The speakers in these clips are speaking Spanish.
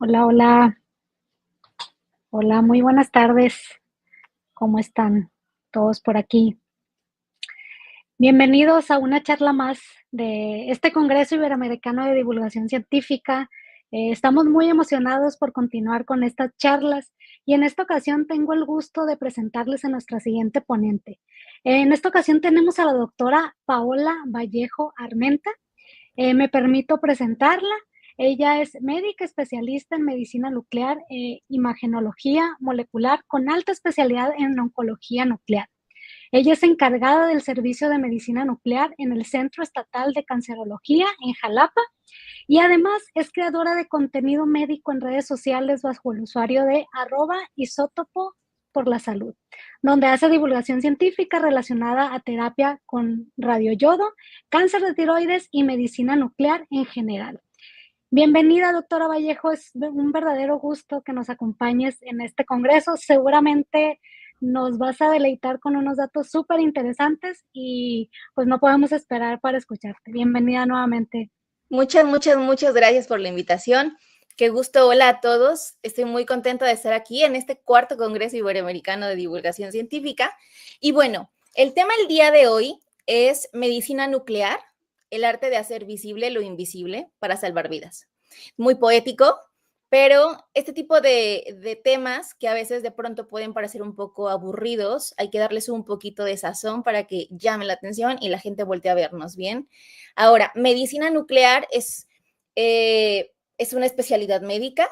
Hola, hola, hola, muy buenas tardes. ¿Cómo están todos por aquí? Bienvenidos a una charla más de este Congreso Iberoamericano de Divulgación Científica. Estamos muy emocionados por continuar con estas charlas y en esta ocasión tengo el gusto de presentarles a nuestra siguiente ponente. En esta ocasión tenemos a la doctora Paola Vallejo Armenta. Me permito presentarla. Ella es médica especialista en medicina nuclear e imagenología molecular con alta especialidad en oncología nuclear. Ella es encargada del servicio de medicina nuclear en el Centro Estatal de Cancerología en Jalapa y además es creadora de contenido médico en redes sociales bajo el usuario de @isótopo por la salud, donde hace divulgación científica relacionada a terapia con radioyodo, cáncer de tiroides y medicina nuclear en general. Bienvenida, doctora Vallejo. Es un verdadero gusto que nos acompañes en este congreso. Seguramente nos vas a deleitar con unos datos súper interesantes y pues no podemos esperar para escucharte. Bienvenida nuevamente. Muchas gracias por la invitación. Qué gusto, hola a todos. Estoy muy contenta de estar aquí en este cuarto Congreso Iberoamericano de Divulgación Científica. Y bueno, el tema del día de hoy es medicina nuclear, el arte de hacer visible lo invisible para salvar vidas. Muy poético, pero este tipo de temas que a veces de pronto pueden parecer un poco aburridos, hay que darles un poquito de sazón para que llame la atención y la gente voltee a vernos bien. Ahora, medicina nuclear es una especialidad médica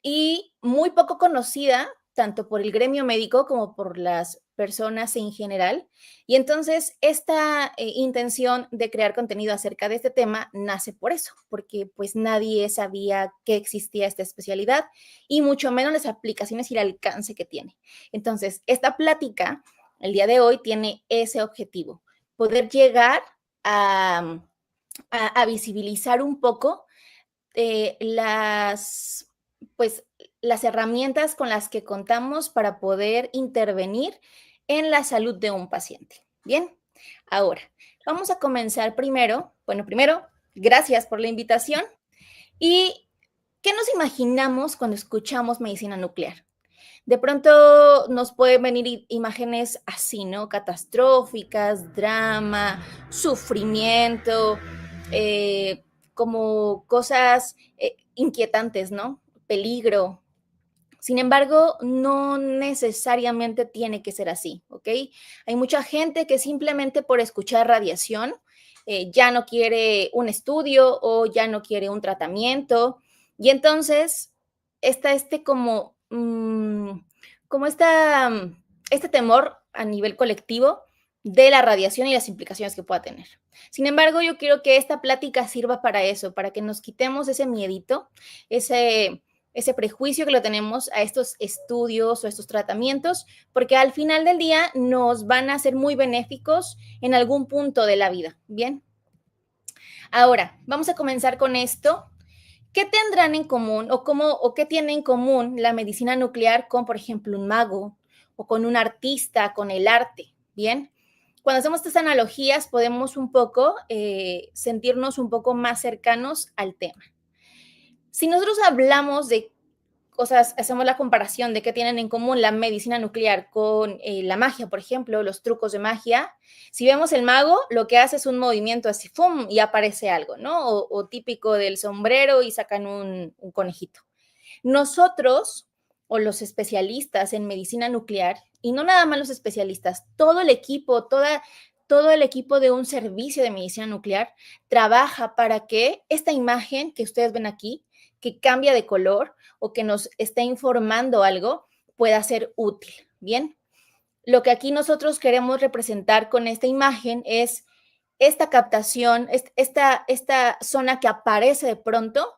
y muy poco conocida tanto por el gremio médico como por las personas en general. Y entonces esta intención de crear contenido acerca de este tema nace por eso, porque pues nadie sabía que existía esta especialidad y mucho menos las aplicaciones y el alcance que tiene. Entonces, esta plática el día de hoy tiene ese objetivo, poder llegar a visibilizar un poco pues, las herramientas con las que contamos para poder intervenir en la salud de un paciente. Bien, Ahora, vamos a comenzar primero, gracias por la invitación. ¿Y qué nos imaginamos cuando escuchamos medicina nuclear? De pronto nos pueden venir imágenes así, ¿no? Catastróficas, drama, sufrimiento, como cosas inquietantes, ¿no? Peligro. Sin embargo, no necesariamente tiene que ser así, ¿ok? Hay mucha gente que simplemente por escuchar radiación ya no quiere un estudio o ya no quiere un tratamiento. Y entonces está este temor a nivel colectivo de la radiación y las implicaciones que pueda tener. Sin embargo, yo quiero que esta plática sirva para eso, para que nos quitemos ese miedito, ese prejuicio que lo tenemos a estos estudios o estos tratamientos, porque al final del día nos van a ser muy benéficos en algún punto de la vida. Bien. Ahora, vamos a comenzar con esto. ¿Qué tendrán en común o qué tiene en común la medicina nuclear con, por ejemplo, un mago o con un artista, con el arte? Bien. Cuando hacemos estas analogías podemos un poco sentirnos un poco más cercanos al tema. Si nosotros hablamos de cosas, hacemos la comparación de qué tienen en común la medicina nuclear con la magia, por ejemplo, los trucos de magia. Si vemos el mago, lo que hace es un movimiento así, ¡fum!, y aparece algo, ¿no? O típico del sombrero y sacan un conejito. Nosotros, o los especialistas en medicina nuclear, y no nada más los especialistas, todo el equipo, todo el equipo de un servicio de medicina nuclear trabaja para que esta imagen que ustedes ven aquí, que cambia de color o que nos está informando algo, pueda ser útil. Bien, lo que aquí nosotros queremos representar con esta imagen es esta captación, esta zona que aparece de pronto,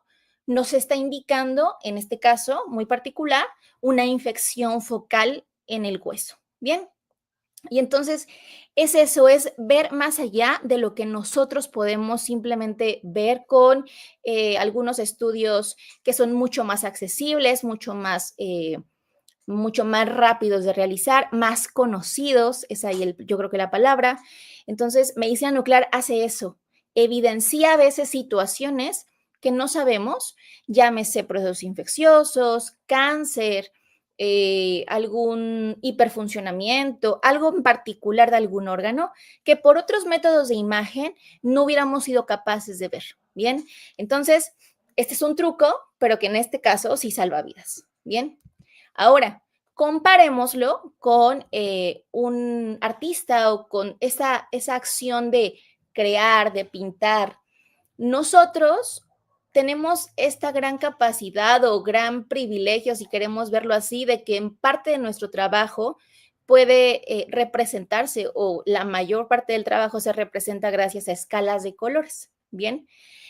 nos está indicando, en este caso muy particular, una infección focal en el hueso. Bien. Y entonces es eso, es ver más allá de lo que nosotros podemos simplemente ver con algunos estudios que son mucho más accesibles, mucho más rápidos de realizar, más conocidos, es ahí yo creo que la palabra. Entonces, medicina nuclear hace eso, evidencia a veces situaciones que no sabemos, llámese procesos infecciosos, cáncer, algún hiperfuncionamiento, algo en particular de algún órgano que por otros métodos de imagen no hubiéramos sido capaces de ver. Bien, entonces, este es un truco, pero que en este caso sí salva vidas. Bien. Ahora, comparémoslo con un artista o con esa acción de crear, de pintar. Nosotros tenemos esta gran capacidad o gran privilegio, si queremos verlo así, de que en parte de nuestro trabajo puede representarse o la mayor parte del trabajo se representa gracias a escalas de colores. Bien,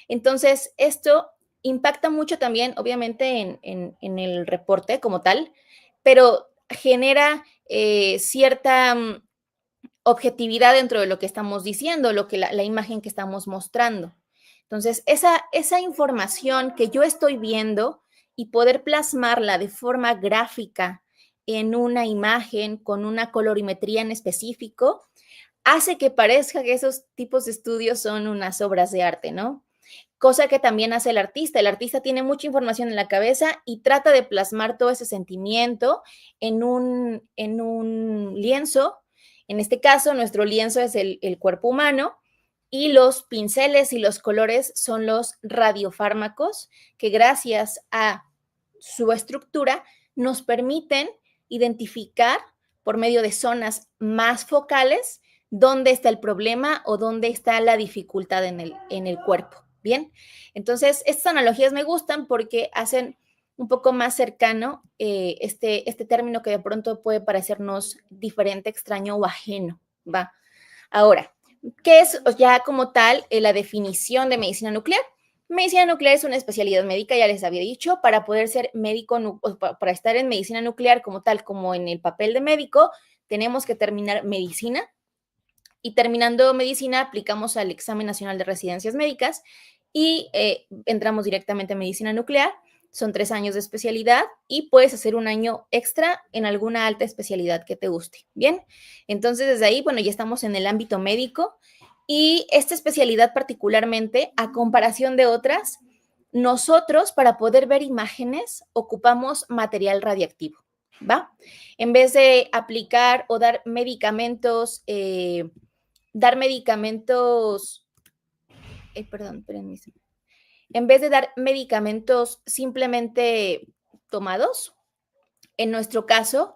entonces esto impacta mucho también, obviamente, en el reporte como tal, pero genera cierta objetividad dentro de lo que estamos diciendo, la imagen que estamos mostrando. Entonces, esa información que yo estoy viendo y poder plasmarla de forma gráfica en una imagen con una colorimetría en específico, hace que parezca que esos tipos de estudios son unas obras de arte, ¿no? Cosa que también hace el artista. El artista tiene mucha información en la cabeza y trata de plasmar todo ese sentimiento en un lienzo. En este caso, nuestro lienzo es el cuerpo humano y los pinceles y los colores son los radiofármacos que gracias a su estructura nos permiten identificar por medio de zonas más focales dónde está el problema o dónde está la dificultad en el cuerpo. Bien, entonces estas analogías me gustan porque hacen un poco más cercano este término que de pronto puede parecernos diferente, extraño o ajeno. Va. Ahora, ¿qué es ya como tal la definición de medicina nuclear? Medicina nuclear es una especialidad médica, ya les había dicho, para poder ser médico, para estar en medicina nuclear como tal, como en el papel de médico, tenemos que terminar medicina y terminando medicina aplicamos al examen nacional de residencias médicas y entramos directamente a medicina nuclear. son 3 años de especialidad y puedes hacer un año extra en alguna alta especialidad que te guste. Bien, entonces desde ahí, bueno, ya estamos en el ámbito médico y esta especialidad particularmente, a comparación de otras, nosotros para poder ver imágenes ocupamos material radiactivo, ¿va? En vez de aplicar o dar medicamentos, perdón, espérenme. En vez de dar medicamentos simplemente tomados, en nuestro caso,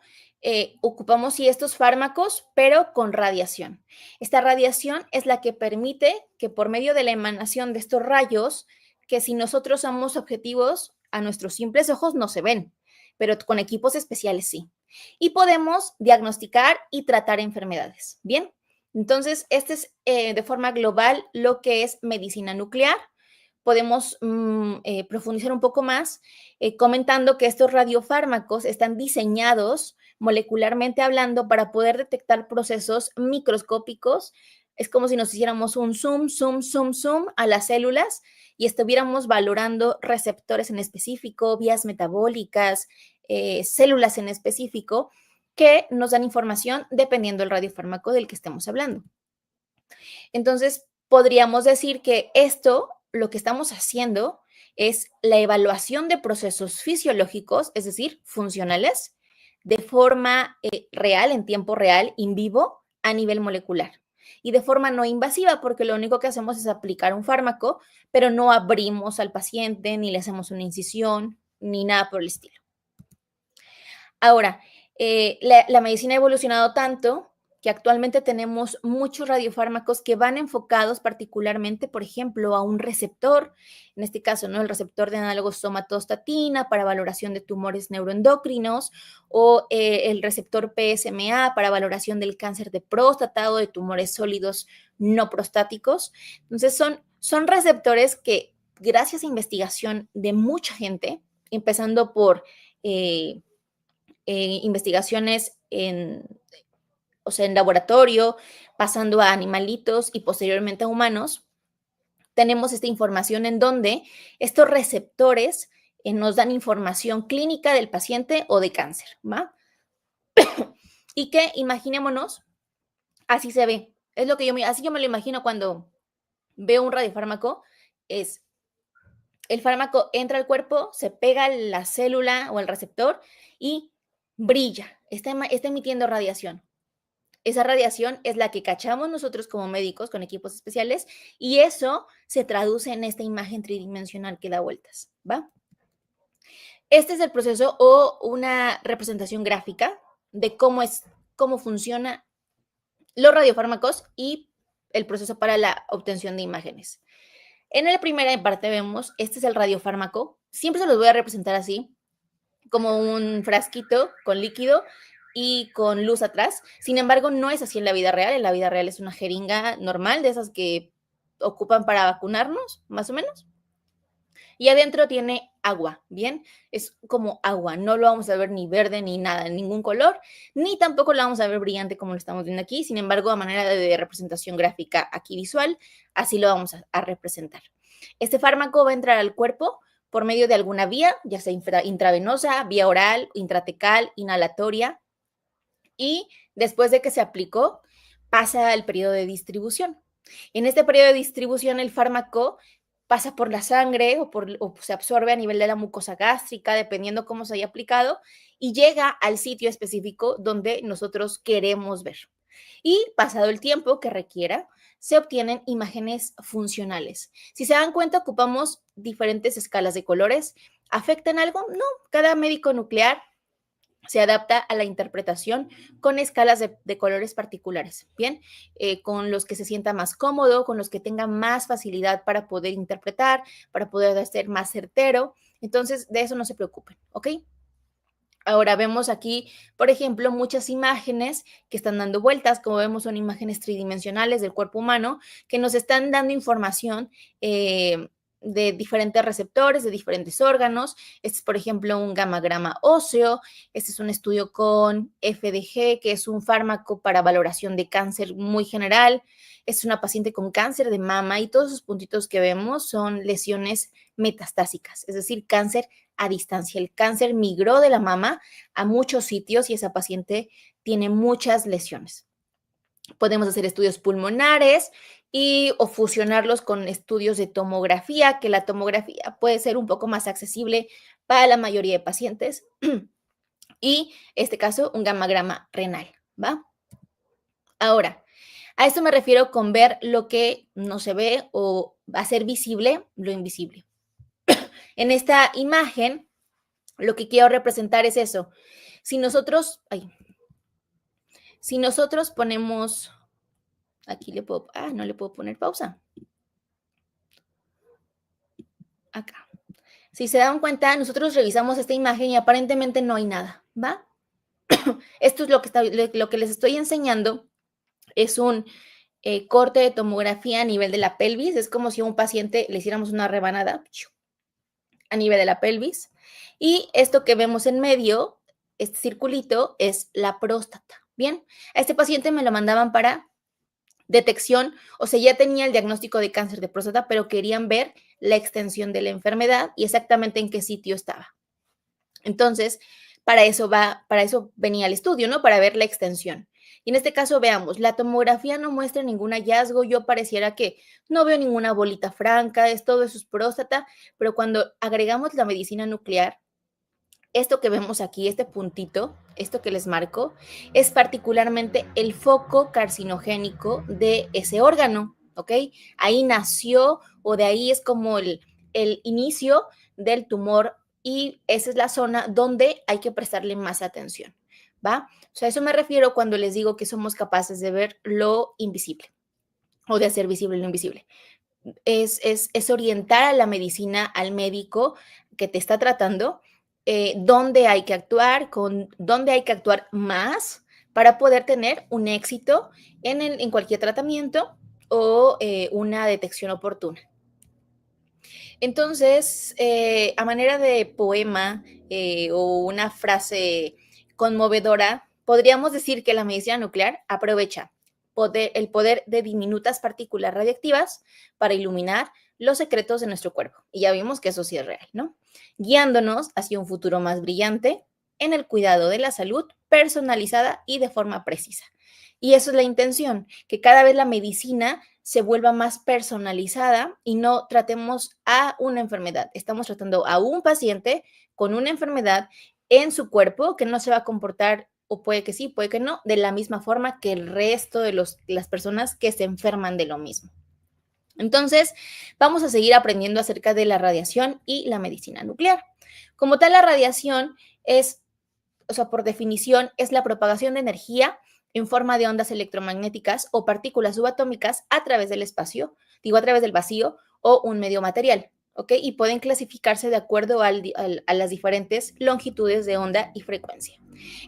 ocupamos sí estos fármacos, pero con radiación. Esta radiación es la que permite que por medio de la emanación de estos rayos, que si nosotros somos objetivos, a nuestros simples ojos no se ven, pero con equipos especiales sí. Y podemos diagnosticar y tratar enfermedades. Bien, entonces, este es de forma global lo que es medicina nuclear. Podemos profundizar un poco más comentando que estos radiofármacos están diseñados molecularmente hablando para poder detectar procesos microscópicos. Es como si nos hiciéramos un zoom, zoom, zoom, zoom a las células y estuviéramos valorando receptores en específico, vías metabólicas, células en específico, que nos dan información dependiendo del radiofármaco del que estemos hablando. Entonces, podríamos decir que esto, lo que estamos haciendo es la evaluación de procesos fisiológicos, es decir, funcionales, de forma real, en tiempo real, in vivo, a nivel molecular. Y de forma no invasiva, porque lo único que hacemos es aplicar un fármaco, pero no abrimos al paciente, ni le hacemos una incisión, ni nada por el estilo. Ahora, la medicina ha evolucionado tanto que actualmente tenemos muchos radiofármacos que van enfocados particularmente, por ejemplo, a un receptor, en este caso, ¿no? El receptor de análogo somatostatina para valoración de tumores neuroendocrinos o el receptor PSMA para valoración del cáncer de próstata o de tumores sólidos no prostáticos. Entonces, son receptores que, gracias a investigación de mucha gente, empezando por investigaciones en laboratorio, pasando a animalitos y posteriormente a humanos, tenemos esta información en donde estos receptores nos dan información clínica del paciente o de cáncer, ¿va? Y que imaginémonos, así se ve. Es lo que así yo me lo imagino cuando veo un radiofármaco, es el fármaco entra al cuerpo, se pega a la célula o al receptor y brilla, está emitiendo radiación. Esa radiación es la que cachamos nosotros como médicos con equipos especiales y eso se traduce en esta imagen tridimensional que da vueltas, ¿va? Este es el proceso o una representación gráfica de cómo funciona los radiofármacos y el proceso para la obtención de imágenes. En la primera parte vemos, este es el radiofármaco, siempre se los voy a representar así, como un frasquito con líquido y con luz atrás. Sin embargo, no es así en la vida real. En la vida real es una jeringa normal, de esas que ocupan para vacunarnos, más o menos. Y adentro tiene agua, ¿bien? Es como agua, no lo vamos a ver ni verde ni nada, ningún color, ni tampoco lo vamos a ver brillante como lo estamos viendo aquí. Sin embargo, a manera de representación gráfica aquí visual, así lo vamos a representar. Este fármaco va a entrar al cuerpo por medio de alguna vía, ya sea intravenosa, vía oral, intratecal, inhalatoria, y después de que se aplicó, pasa al periodo de distribución. En este periodo de distribución, el fármaco pasa por la sangre o se absorbe a nivel de la mucosa gástrica, dependiendo cómo se haya aplicado, y llega al sitio específico donde nosotros queremos ver. Y pasado el tiempo que requiera, se obtienen imágenes funcionales. Si se dan cuenta, ocupamos diferentes escalas de colores. ¿Afectan algo? No, cada médico nuclear se adapta a la interpretación con escalas de colores particulares, ¿bien? Con los que se sienta más cómodo, con los que tenga más facilidad para poder interpretar, para poder ser más certero. Entonces, de eso no se preocupen, ¿ok? Ahora vemos aquí, por ejemplo, muchas imágenes que están dando vueltas, como vemos son imágenes tridimensionales del cuerpo humano que nos están dando información de diferentes receptores, de diferentes órganos. Este es, por ejemplo, un gamagrama óseo. Este es un estudio con FDG, que es un fármaco para valoración de cáncer muy general. Es una paciente con cáncer de mama y todos esos puntitos que vemos son lesiones metastásicas, es decir, cáncer a distancia. El cáncer migró de la mama a muchos sitios y esa paciente tiene muchas lesiones. Podemos hacer estudios pulmonares o fusionarlos con estudios de tomografía, que la tomografía puede ser un poco más accesible para la mayoría de pacientes. Y en este caso, un gammagrama renal, ¿va? Ahora, a esto me refiero con ver lo que no se ve o hacer visible lo invisible. En esta imagen, lo que quiero representar es eso. Si nosotros ponemos, aquí no le puedo poner pausa. Acá. Si se dan cuenta, nosotros revisamos esta imagen y aparentemente no hay nada, ¿va? Esto es lo que les estoy enseñando. Es un corte de tomografía a nivel de la pelvis. Es como si a un paciente le hiciéramos una rebanada a nivel de la pelvis. Y esto que vemos en medio, este circulito, es la próstata. Bien, a este paciente me lo mandaban para detección, o sea, ya tenía el diagnóstico de cáncer de próstata, pero querían ver la extensión de la enfermedad y exactamente en qué sitio estaba. Entonces, para eso venía el estudio, ¿no? Para ver la extensión. Y en este caso, veamos, la tomografía no muestra ningún hallazgo, yo pareciera que no veo ninguna bolita franca, todo eso es próstata, pero cuando agregamos la medicina nuclear, esto que vemos aquí, este puntito, esto que les marco, es particularmente el foco carcinogénico de ese órgano, ¿ok? Ahí nació o de ahí es como el inicio del tumor y esa es la zona donde hay que prestarle más atención, ¿va? O sea, a eso me refiero cuando les digo que somos capaces de ver lo invisible o de hacer visible lo invisible. Es orientar a la medicina, al médico que te está tratando, dónde hay que actuar, dónde hay que actuar más para poder tener un éxito en cualquier tratamiento o una detección oportuna. Entonces, a manera de poema o una frase conmovedora, podríamos decir que la medicina nuclear aprovecha el poder de diminutas partículas radiactivas para iluminar los secretos de nuestro cuerpo. Y ya vimos que eso sí es real, ¿no? Guiándonos hacia un futuro más brillante en el cuidado de la salud personalizada y de forma precisa. Y eso es la intención, que cada vez la medicina se vuelva más personalizada y no tratemos a una enfermedad. Estamos tratando a un paciente con una enfermedad en su cuerpo que no se va a comportar, o puede que sí, puede que no, de la misma forma que el resto de las personas que se enferman de lo mismo. Entonces, vamos a seguir aprendiendo acerca de la radiación y la medicina nuclear. Como tal, la radiación es, o sea, por definición, es la propagación de energía en forma de ondas electromagnéticas o partículas subatómicas a través del espacio, a través del vacío o un medio material, ¿ok? Y pueden clasificarse de acuerdo a las diferentes longitudes de onda y frecuencia.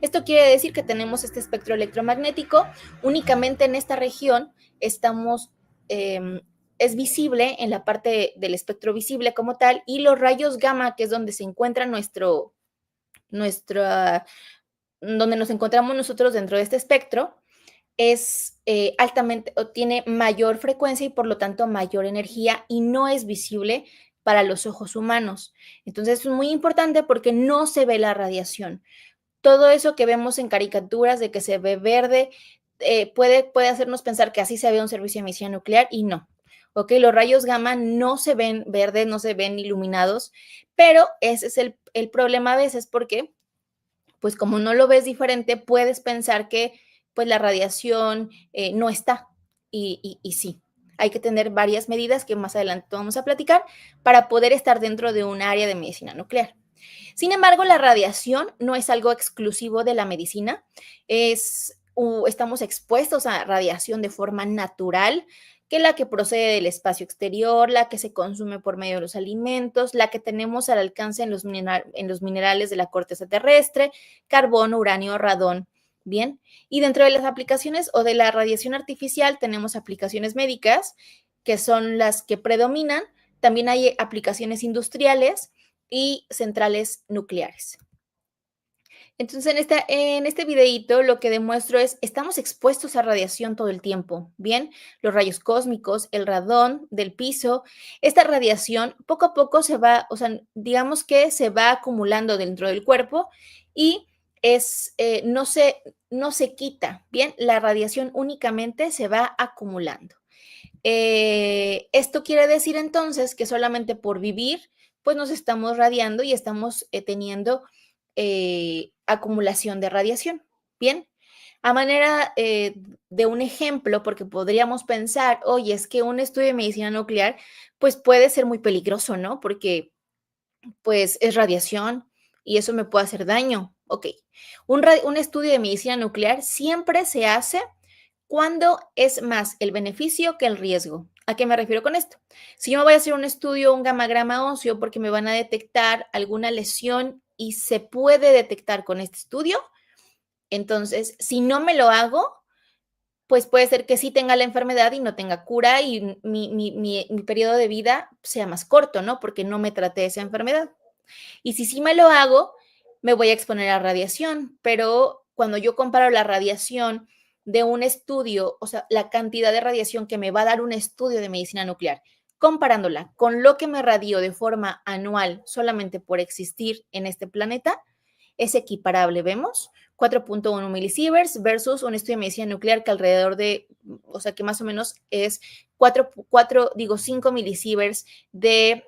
Esto quiere decir que tenemos este espectro electromagnético, únicamente en esta región es visible en la parte del espectro visible como tal, y los rayos gamma, que es donde se encuentra donde nos encontramos nosotros dentro de este espectro, es altamente o tiene mayor frecuencia y por lo tanto mayor energía y no es visible para los ojos humanos. Entonces es muy importante porque no se ve la radiación. Todo eso que vemos en caricaturas de que se ve verde puede hacernos pensar que así se ve un servicio de emisión nuclear y no. ¿Ok? Los rayos gamma no se ven verdes, no se ven iluminados, pero ese es el problema a veces porque pues como no lo ves diferente, puedes pensar que pues la radiación no está. Y sí, hay que tener varias medidas que más adelante vamos a platicar para poder estar dentro de un área de medicina nuclear. Sin embargo, la radiación no es algo exclusivo de la medicina, estamos expuestos a radiación de forma natural, que la que procede del espacio exterior, la que se consume por medio de los alimentos, la que tenemos al alcance en los minerales de la corteza terrestre, carbón, uranio, radón. Bien, y dentro de las aplicaciones o de la radiación artificial tenemos aplicaciones médicas, que son las que predominan. También hay aplicaciones industriales y centrales nucleares. Entonces, en este videíto lo que demuestro es, estamos expuestos a radiación todo el tiempo, ¿bien? Los rayos cósmicos, el radón del piso, esta radiación poco a poco se va, o sea, digamos que se va acumulando dentro del cuerpo y no se quita, ¿bien? La radiación únicamente se va acumulando. Esto quiere decir entonces que solamente por vivir, pues nos estamos radiando y estamos teniendo acumulación de radiación. Bien, a manera de un ejemplo, porque podríamos pensar, oye, es que un estudio de medicina nuclear, pues puede ser muy peligroso, ¿no? Porque pues es radiación y eso me puede hacer daño. Ok, un estudio de medicina nuclear siempre se hace cuando es más el beneficio que el riesgo. ¿A qué me refiero con esto? Si yo me voy a hacer un estudio, un gamagrama óseo, porque me van a detectar alguna lesión y se puede detectar con este estudio, entonces, si no me lo hago, pues puede ser que sí tenga la enfermedad y no tenga cura y mi periodo de vida sea más corto, ¿no? Porque no me traté esa enfermedad. Y si sí me lo hago, me voy a exponer a radiación, pero cuando yo comparo la radiación de un estudio, o sea, la cantidad de radiación que me va a dar un estudio de medicina nuclear, comparándola con lo que me radió de forma anual solamente por existir en este planeta, es equiparable, ¿vemos? 4.1 milisieverts versus un estudio de medicina nuclear que alrededor de, o sea, que más o menos es 5 milisieverts de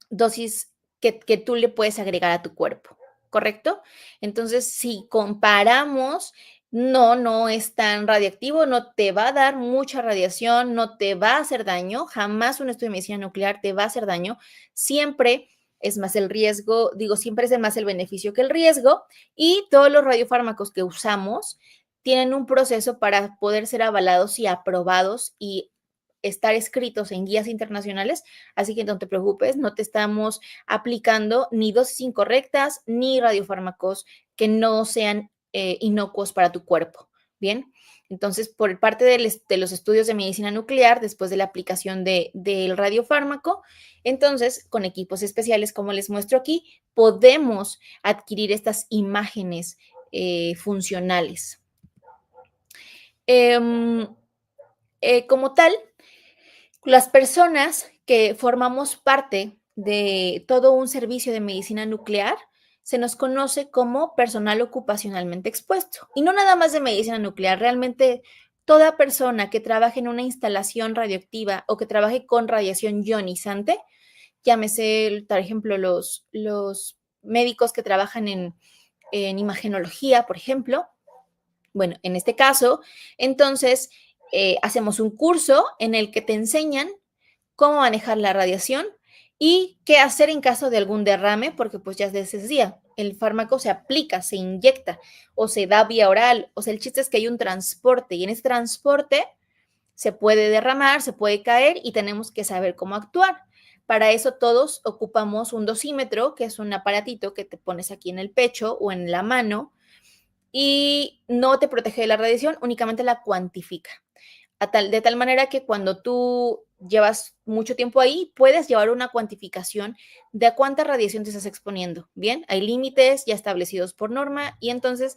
dosis que tú le puedes agregar a tu cuerpo, ¿correcto? Entonces, si comparamos, no es tan radiactivo, no te va a dar mucha radiación, no te va a hacer daño, jamás un estudio de medicina nuclear te va a hacer daño, siempre es más el riesgo, digo, siempre es más el beneficio que el riesgo, y todos los radiofármacos que usamos tienen un proceso para poder ser avalados y aprobados y estar escritos en guías internacionales, así que no te preocupes, no te estamos aplicando ni dosis incorrectas ni radiofármacos que no sean inocuos para tu cuerpo. Bien, entonces por parte de los estudios de medicina nuclear, después de la aplicación del radiofármaco, entonces con equipos especiales como les muestro aquí, podemos adquirir estas imágenes funcionales. Como tal, las personas que formamos parte de todo un servicio de medicina nuclear se nos conoce como personal ocupacionalmente expuesto. Y no nada más de medicina nuclear, realmente toda persona que trabaje en una instalación radioactiva o que trabaje con radiación ionizante, llámese, por ejemplo, los médicos que trabajan en imagenología, por ejemplo. Bueno, en este caso, entonces, hacemos un curso en el que te enseñan cómo manejar la radiación y qué hacer en caso de algún derrame, porque pues ya les decía, el fármaco se aplica, se inyecta o se da vía oral. O sea, el chiste es que hay un transporte y en ese transporte se puede derramar, se puede caer y tenemos que saber cómo actuar. Para eso todos ocupamos un dosímetro, que es un aparatito que te pones aquí en el pecho o en la mano y no te protege de la radiación, únicamente la cuantifica. De tal manera que cuando tú llevas mucho tiempo ahí, puedes llevar una cuantificación de a cuánta radiación te estás exponiendo. Bien, hay límites ya establecidos por norma y entonces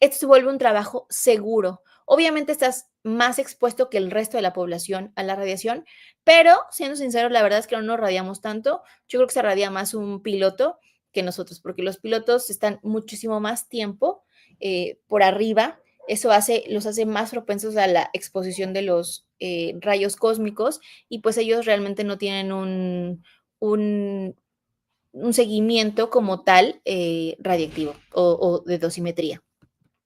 esto se vuelve un trabajo seguro. Obviamente estás más expuesto que el resto de la población a la radiación, pero siendo sincero, la verdad es que no nos radiamos tanto. Yo creo que se radia más un piloto que nosotros, porque los pilotos están muchísimo más tiempo por arriba. Eso los hace más propensos a la exposición de los rayos cósmicos y pues ellos realmente no tienen un, un seguimiento como tal radiactivo o de dosimetría.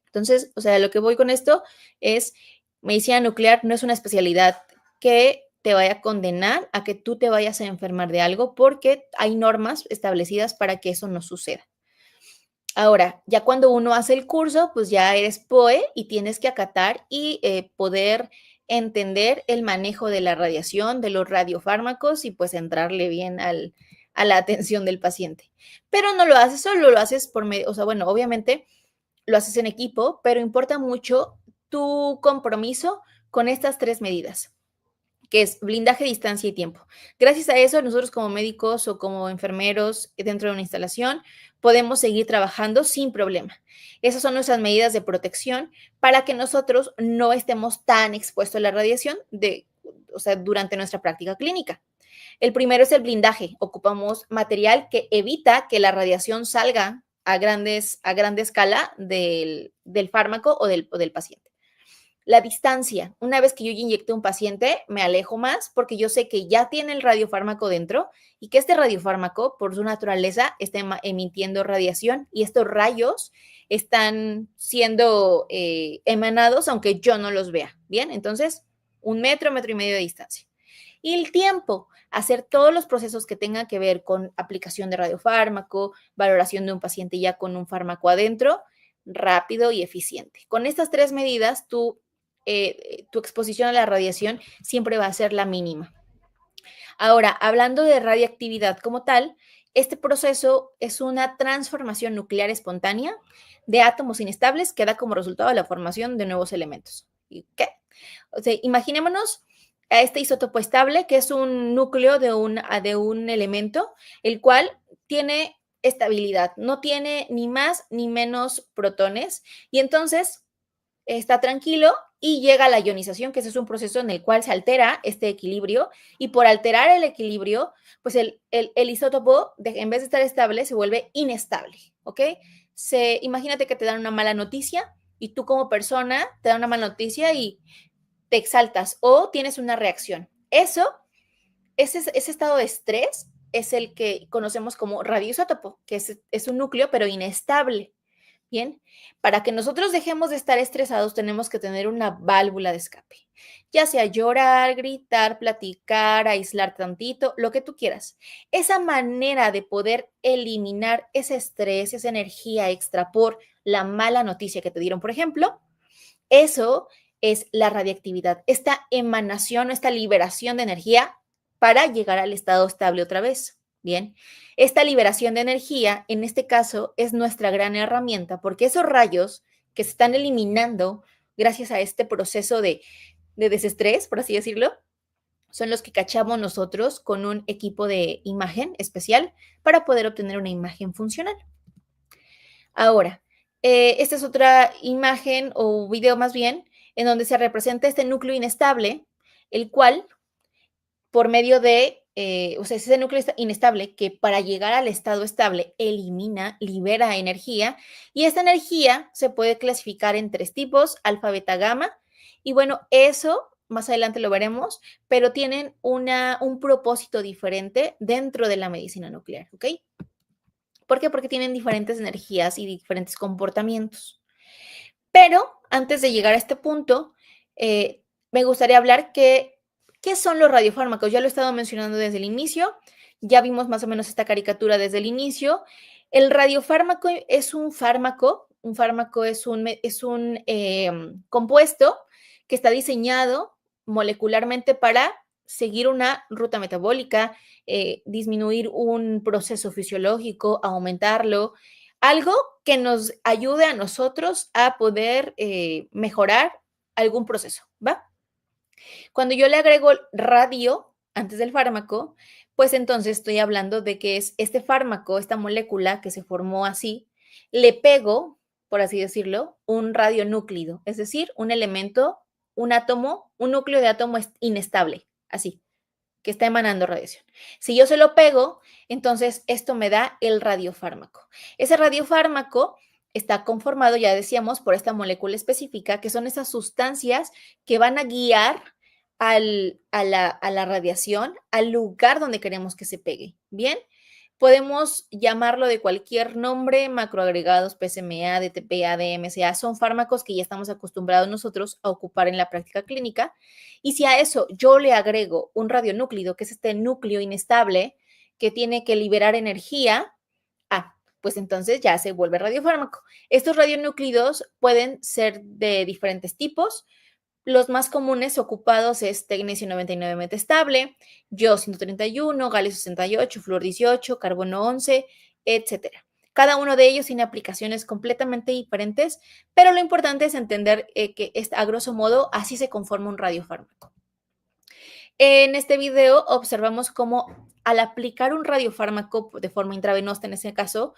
Entonces, o sea, lo que voy con esto es, medicina nuclear no es una especialidad que te vaya a condenar a que tú te vayas a enfermar de algo porque hay normas establecidas para que eso no suceda. Ahora, ya cuando uno hace el curso, pues ya eres POE y tienes que acatar y poder entender el manejo de la radiación, de los radiofármacos y pues entrarle bien a la atención del paciente. Pero no lo haces solo, lo haces por medio, o sea, bueno, obviamente lo haces en equipo, pero importa mucho tu compromiso con estas tres medidas, que es blindaje, distancia y tiempo. Gracias a eso, nosotros como médicos o como enfermeros dentro de una instalación podemos seguir trabajando sin problema. Esas son nuestras medidas de protección para que nosotros no estemos tan expuestos a la radiación durante nuestra práctica clínica. El primero es el blindaje. Ocupamos material que evita que la radiación salga a grande escala del fármaco o del paciente. La distancia. Una vez que yo inyecté a un paciente, me alejo más porque yo sé que ya tiene el radiofármaco dentro y que este radiofármaco, por su naturaleza, está emitiendo radiación y estos rayos están siendo emanados aunque yo no los vea. Bien, entonces, 1 metro, 1,5 metros de distancia. Y el tiempo, hacer todos los procesos que tengan que ver con aplicación de radiofármaco, valoración de un paciente ya con un fármaco adentro, rápido y eficiente. Con estas 3 medidas, tu exposición a la radiación siempre va a ser la mínima. Ahora, hablando de radiactividad como tal, este proceso es una transformación nuclear espontánea de átomos inestables que da como resultado la formación de nuevos elementos. ¿Y qué? O sea, imaginémonos a este isótopo estable, que es un núcleo de un elemento, el cual tiene estabilidad, no tiene ni más ni menos protones, y entonces está tranquilo y llega a la ionización, que ese es un proceso en el cual se altera este equilibrio, y por alterar el equilibrio, pues el isótopo, en vez de estar estable, se vuelve inestable, ¿ok? Imagínate que te dan una mala noticia y tú como persona te dan una mala noticia y te exaltas o tienes una reacción. Ese estado de estrés es el que conocemos como radioisótopo, que es un núcleo pero inestable. Bien, para que nosotros dejemos de estar estresados tenemos que tener una válvula de escape, ya sea llorar, gritar, platicar, aislar tantito, lo que tú quieras. Esa manera de poder eliminar ese estrés, esa energía extra por la mala noticia que te dieron, por ejemplo, eso es la radiactividad, esta emanación, esta liberación de energía para llegar al estado estable otra vez. Bien, esta liberación de energía, en este caso, es nuestra gran herramienta porque esos rayos que se están eliminando gracias a este proceso de desestrés, por así decirlo, son los que cachamos nosotros con un equipo de imagen especial para poder obtener una imagen funcional. Ahora, esta es otra imagen o video más bien, en donde se representa este núcleo inestable, el cual, por medio de, ese núcleo inestable que para llegar al estado estable libera energía, y esta energía se puede clasificar en 3 tipos, alfa, beta, gamma, y bueno, eso más adelante lo veremos, pero tienen un propósito diferente dentro de la medicina nuclear, ¿ok? ¿Por qué? Porque tienen diferentes energías y diferentes comportamientos. Pero antes de llegar a este punto, me gustaría hablar ¿qué son los radiofármacos? Ya lo he estado mencionando desde el inicio, ya vimos más o menos esta caricatura desde el inicio. El radiofármaco es un fármaco es un compuesto que está diseñado molecularmente para seguir una ruta metabólica, disminuir un proceso fisiológico, aumentarlo, algo que nos ayude a nosotros a poder mejorar algún proceso, ¿va? Cuando yo le agrego radio antes del fármaco, pues entonces estoy hablando de que es este fármaco, esta molécula que se formó así, le pego, por así decirlo, un radionúclido, es decir, un elemento, un átomo, un núcleo de átomo inestable, así, que está emanando radiación. Si yo se lo pego, entonces esto me da el radiofármaco. Ese radiofármaco está conformado, ya decíamos, por esta molécula específica, que son esas sustancias que van a guiar a la radiación al lugar donde queremos que se pegue. Bien, podemos llamarlo de cualquier nombre, macroagregados, PSMA, DTPA, DMCA, son fármacos que ya estamos acostumbrados nosotros a ocupar en la práctica clínica. Y si a eso yo le agrego un radionúclido, que es este núcleo inestable que tiene que liberar energía, pues entonces ya se vuelve radiofármaco. Estos radionúclidos pueden ser de diferentes tipos. Los más comunes ocupados es tecnecio 99 metestable, yodo 131, galio 68, flúor 18, carbono 11, etcétera. Cada uno de ellos tiene aplicaciones completamente diferentes, pero lo importante es entender que a grosso modo así se conforma un radiofármaco. En este video observamos cómo al aplicar un radiofármaco de forma intravenosa, en ese caso,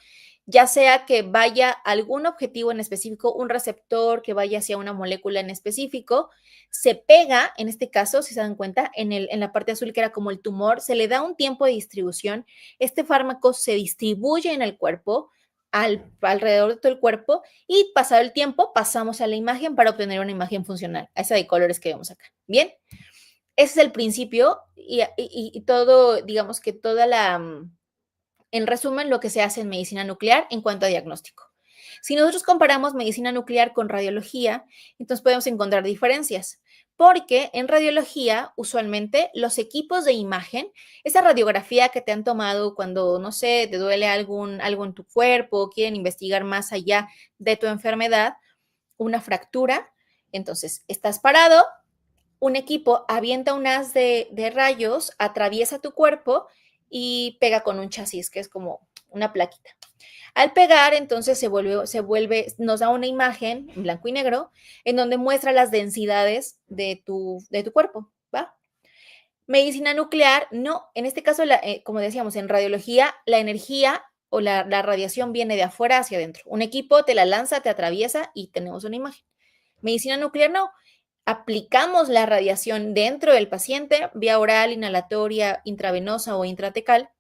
ya sea que vaya a algún objetivo en específico, un receptor que vaya hacia una molécula en específico, se pega, en este caso, si se dan cuenta, en la parte azul que era como el tumor, se le da un tiempo de distribución, este fármaco se distribuye en el cuerpo, alrededor de todo el cuerpo, y pasado el tiempo pasamos a la imagen para obtener una imagen funcional, a esa de colores que vemos acá. Bien, ese es el principio y todo, digamos que toda en resumen, lo que se hace en medicina nuclear en cuanto a diagnóstico. Si nosotros comparamos medicina nuclear con radiología, entonces podemos encontrar diferencias, porque en radiología, usualmente, los equipos de imagen, esa radiografía que te han tomado cuando, no sé, te duele algo en tu cuerpo, quieren investigar más allá de tu enfermedad, una fractura, entonces estás parado, un equipo avienta un haz de rayos, atraviesa tu cuerpo y pega con un chasis, que es como una plaquita. Al pegar, entonces nos da una imagen en blanco y negro en donde muestra las densidades de tu cuerpo, ¿va? Medicina nuclear, no. En este caso, como decíamos, en radiología, la energía o la radiación viene de afuera hacia adentro. Un equipo te la lanza, te atraviesa y tenemos una imagen. Medicina nuclear, no. Aplicamos la radiación dentro del paciente, vía oral, inhalatoria, intravenosa o intratecal,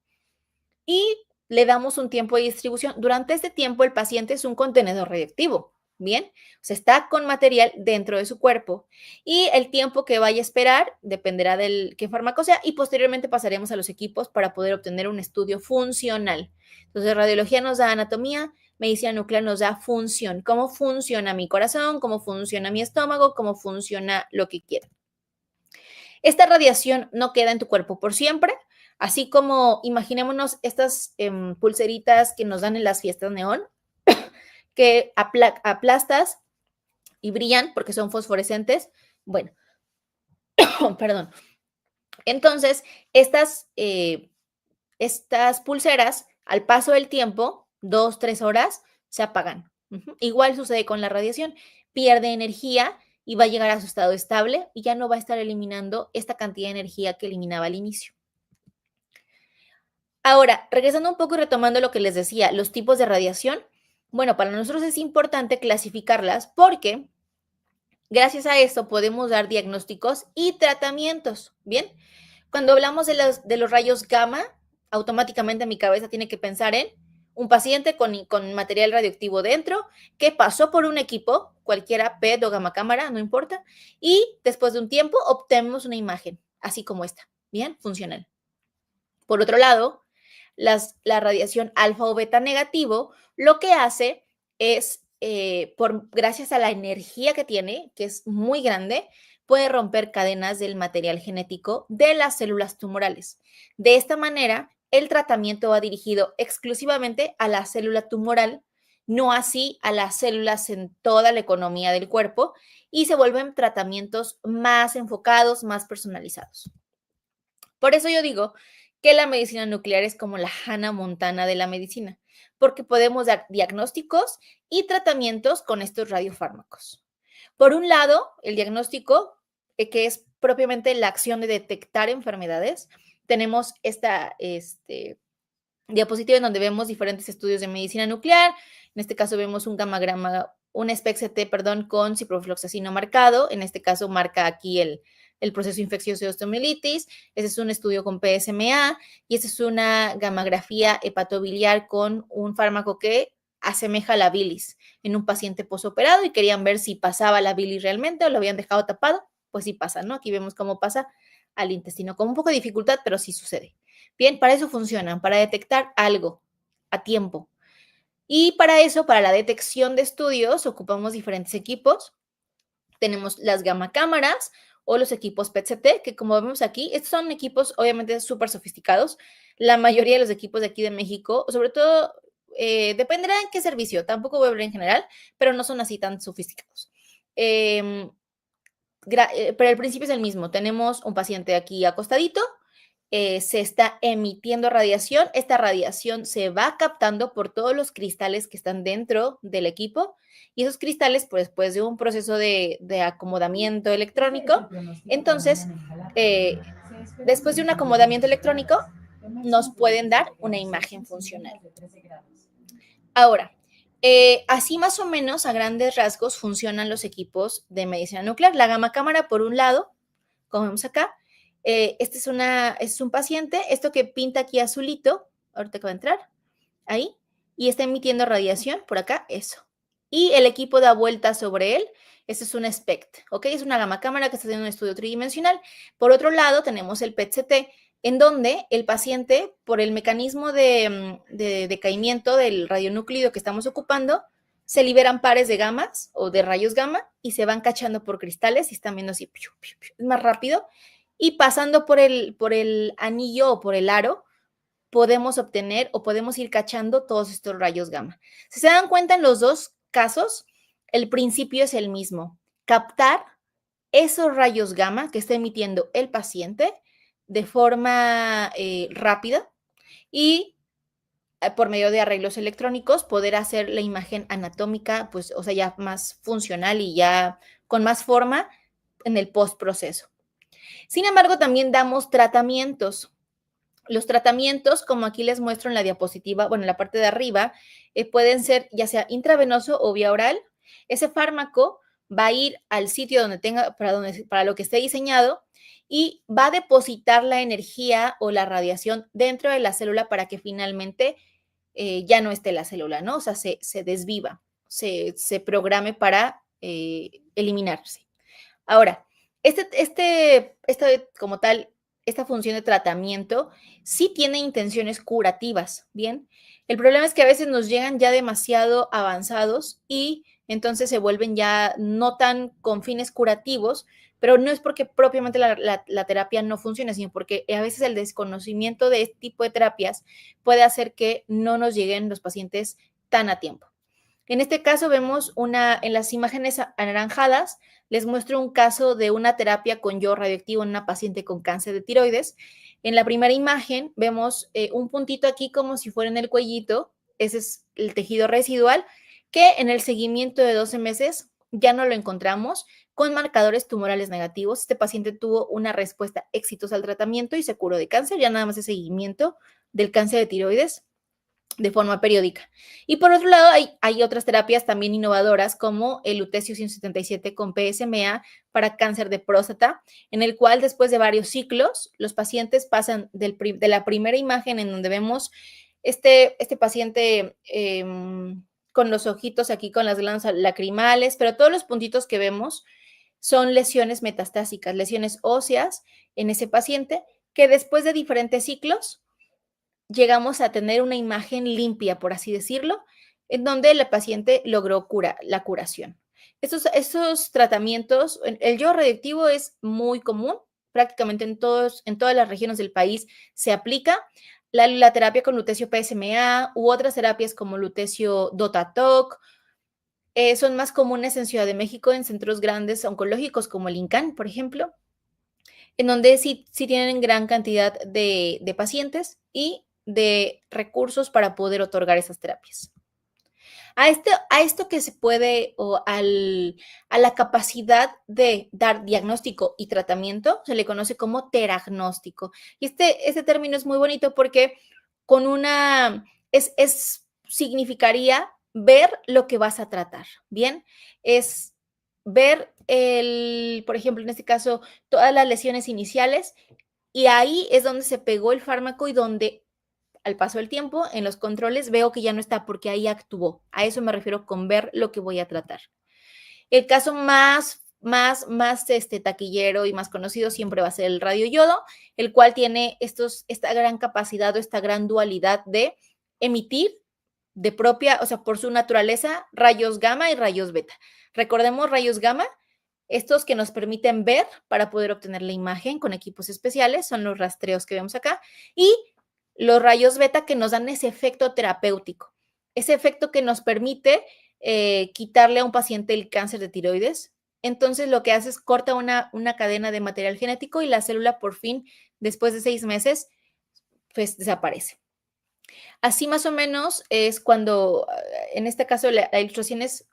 y le damos un tiempo de distribución. Durante este tiempo, el paciente es un contenedor radioactivo, ¿bien? O sea, está con material dentro de su cuerpo y el tiempo que vaya a esperar dependerá del qué fármaco sea y posteriormente pasaremos a los equipos para poder obtener un estudio funcional. Entonces, radiología nos da anatomía, medicina nuclear nos da función, cómo funciona mi corazón, cómo funciona mi estómago, cómo funciona lo que quiera. Esta radiación no queda en tu cuerpo por siempre, así como imaginémonos estas pulseritas que nos dan en las fiestas neón, que aplastas y brillan porque son fosforescentes. Bueno, perdón. Entonces, estas pulseras, al paso del tiempo, 2, 3 horas, se apagan. Igual sucede con la radiación, pierde energía y va a llegar a su estado estable y ya no va a estar eliminando esta cantidad de energía que eliminaba al inicio. Ahora, regresando un poco y retomando lo que les decía, los tipos de radiación, bueno, para nosotros es importante clasificarlas porque gracias a esto podemos dar diagnósticos y tratamientos, ¿bien? Cuando hablamos de los rayos gamma, automáticamente mi cabeza tiene que pensar en un paciente con material radioactivo dentro que pasó por un equipo, cualquiera PET o gamma cámara, no importa, y después de un tiempo obtenemos una imagen, así como esta, ¿bien? Funcional. Por otro lado, la radiación alfa o beta negativo lo que hace es, gracias a la energía que tiene, que es muy grande, puede romper cadenas del material genético de las células tumorales. De esta manera, el tratamiento va dirigido exclusivamente a la célula tumoral, no así a las células en toda la economía del cuerpo, y se vuelven tratamientos más enfocados, más personalizados. Por eso yo digo que la medicina nuclear es como la Hannah Montana de la medicina, porque podemos dar diagnósticos y tratamientos con estos radiofármacos. Por un lado, el diagnóstico, que es propiamente la acción de detectar enfermedades. Tenemos esta diapositiva en donde vemos diferentes estudios de medicina nuclear. En este caso vemos un gamagrama, un SPECT-CT, perdón, con ciprofloxacino marcado. En este caso marca aquí el proceso infeccioso de osteomielitis. Ese es un estudio con PSMA y esa es una gamografía hepatobiliar con un fármaco que asemeja a la bilis en un paciente posoperado y querían ver si pasaba la bilis realmente o lo habían dejado tapado. Pues sí pasa, ¿no? Aquí vemos cómo pasa al intestino, con un poco de dificultad, pero sí sucede. Bien, para eso funcionan, para detectar algo a tiempo. Y para eso, para la detección de estudios, ocupamos diferentes equipos. Tenemos las gamma cámaras o los equipos PET-CT, que como vemos aquí, estos son equipos obviamente súper sofisticados. La mayoría de los equipos de aquí de México, sobre todo, dependerá en qué servicio, tampoco voy a hablar en general, pero no son así tan sofisticados. Pero el principio es el mismo. Tenemos un paciente aquí acostadito, se está emitiendo radiación. Esta radiación se va captando por todos los cristales que están dentro del equipo y esos cristales, pues, después de un proceso de acomodamiento electrónico, entonces después de un acomodamiento electrónico, nos pueden dar una imagen funcional. Ahora, así más o menos a grandes rasgos funcionan los equipos de medicina nuclear. La gamma cámara, por un lado, como vemos acá, este es un paciente, esto que pinta aquí azulito, ahorita que va a entrar, ahí, y está emitiendo radiación por acá, eso. Y el equipo da vuelta sobre él, este es un SPECT, ¿ok? Es una gamma cámara que está haciendo un estudio tridimensional. Por otro lado, tenemos el PET-CT, en donde el paciente, por el mecanismo de decaimiento del radionúclido que estamos ocupando, se liberan pares de gamas o de rayos gamma y se van cachando por cristales y están viendo así, piu, piu, piu, es más rápido. Y pasando por el anillo o por el aro, podemos obtener o podemos ir cachando todos estos rayos gamma. Si se dan cuenta, en los dos casos, el principio es el mismo: captar esos rayos gamma que está emitiendo el paciente de forma rápida y por medio de arreglos electrónicos poder hacer la imagen anatómica, pues, o sea, ya más funcional y ya con más forma en el postproceso. Sin embargo, también damos tratamientos. Los tratamientos, como aquí les muestro en la diapositiva, bueno, en la parte de arriba, pueden ser ya sea intravenoso o vía oral. Ese fármaco va a ir al sitio donde tenga, para lo que esté diseñado, y va a depositar la energía o la radiación dentro de la célula para que finalmente ya no esté la célula, ¿no? O sea, se desviva, se programe para eliminarse. Ahora, como tal, esta función de tratamiento sí tiene intenciones curativas, ¿bien? El problema es que a veces nos llegan ya demasiado avanzados y entonces se vuelven ya no tan con fines curativos, pero no es porque propiamente la terapia no funcione, sino porque a veces el desconocimiento de este tipo de terapias puede hacer que no nos lleguen los pacientes tan a tiempo. En este caso vemos en las imágenes anaranjadas, les muestro un caso de una terapia con yodo radioactivo en una paciente con cáncer de tiroides. En la primera imagen vemos un puntito aquí como si fuera en el cuellito, ese es el tejido residual, que en el seguimiento de 12 meses ya no lo encontramos con marcadores tumorales negativos. Este paciente tuvo una respuesta exitosa al tratamiento y se curó de cáncer, ya nada más de seguimiento del cáncer de tiroides de forma periódica. Y por otro lado, hay otras terapias también innovadoras como el lutecio 177 con PSMA para cáncer de próstata, en el cual después de varios ciclos, los pacientes pasan de la primera imagen en donde vemos este paciente con los ojitos aquí con las glándulas lacrimales, pero todos los puntitos que vemos son lesiones metastásicas, lesiones óseas en ese paciente que después de diferentes ciclos llegamos a tener una imagen limpia, por así decirlo, en donde el paciente logró la curación. Esos tratamientos, el yodo radioactivo es muy común, prácticamente en todas las regiones del país se aplica. La terapia con lutecio PSMA u otras terapias como lutecio Dotatoc son más comunes en Ciudad de México, en centros grandes oncológicos como el INCAN, por ejemplo, en donde sí tienen gran cantidad de pacientes y de recursos para poder otorgar esas terapias. A esto que se puede, o a la capacidad de dar diagnóstico y tratamiento, se le conoce como teragnóstico. Y este término es muy bonito porque significaría ver lo que vas a tratar, ¿bien? Es ver por ejemplo, en este caso, todas las lesiones iniciales, y ahí es donde se pegó el fármaco y donde al paso del tiempo, en los controles, veo que ya no está porque ahí actuó. A eso me refiero con ver lo que voy a tratar. El caso más taquillero y más conocido siempre va a ser el radioyodo, el cual tiene esta gran capacidad o esta gran dualidad de emitir de propia, o sea, por su naturaleza, rayos gamma y rayos beta. Recordemos rayos gamma, estos que nos permiten ver para poder obtener la imagen con equipos especiales, son los rastreos que vemos acá, y los rayos beta que nos dan ese efecto terapéutico, ese efecto que nos permite quitarle a un paciente el cáncer de tiroides. Entonces lo que hace es corta una cadena de material genético y la célula por fin, después de 6 meses, pues desaparece. Así más o menos es cuando, en este caso, la ilustración es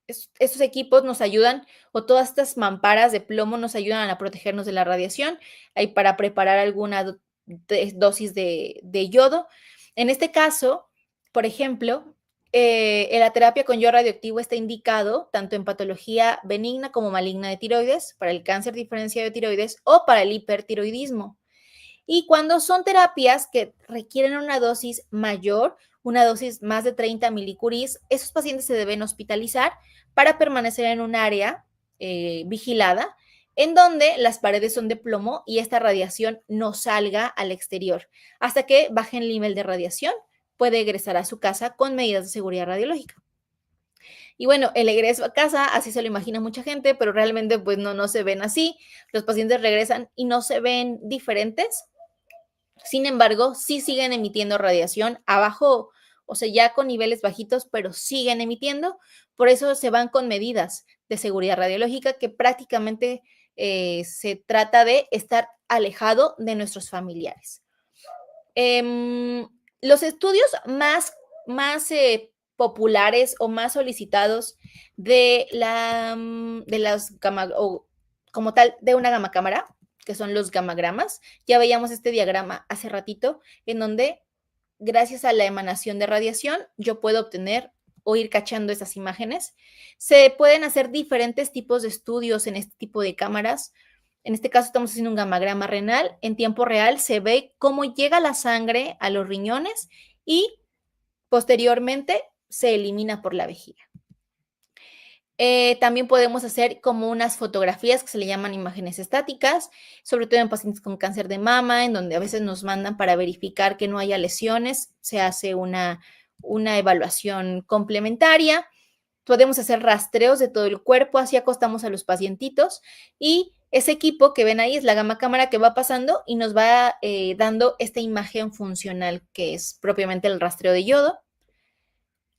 estos equipos nos ayudan, o todas estas mamparas de plomo nos ayudan a protegernos de la radiación, ahí para preparar alguna dosis de yodo. En este caso, por ejemplo, la terapia con yodo radioactivo está indicado tanto en patología benigna como maligna de tiroides, para el cáncer diferenciado de tiroides o para el hipertiroidismo. Y cuando son terapias que requieren una dosis mayor, una dosis más de 30 milicuries, esos pacientes se deben hospitalizar para permanecer en un área vigilada, en donde las paredes son de plomo y esta radiación no salga al exterior. Hasta que baje el nivel de radiación, puede egresar a su casa con medidas de seguridad radiológica. Y bueno, el egreso a casa, así se lo imagina mucha gente, pero realmente pues no se ven así. Los pacientes regresan y no se ven diferentes. Sin embargo, sí siguen emitiendo radiación abajo, o sea, ya con niveles bajitos, pero siguen emitiendo. Por eso se van con medidas de seguridad radiológica que prácticamente se trata de estar alejado de nuestros familiares. Los estudios más populares o más solicitados de las gamma, o como tal, de una gamma cámara, que son los gamagramas. Ya veíamos este diagrama hace ratito, en donde gracias a la emanación de radiación yo puedo obtener o ir cachando esas imágenes. Se pueden hacer diferentes tipos de estudios en este tipo de cámaras. En este caso estamos haciendo un gamagrama renal. En tiempo real se ve cómo llega la sangre a los riñones y posteriormente se elimina por la vejiga. También podemos hacer como unas fotografías que se le llaman imágenes estáticas, sobre todo en pacientes con cáncer de mama, en donde a veces nos mandan para verificar que no haya lesiones, se hace una evaluación complementaria. Podemos hacer rastreos de todo el cuerpo, así acostamos a los pacientitos y ese equipo que ven ahí es la gamma cámara que va pasando y nos va dando esta imagen funcional que es propiamente el rastreo de yodo.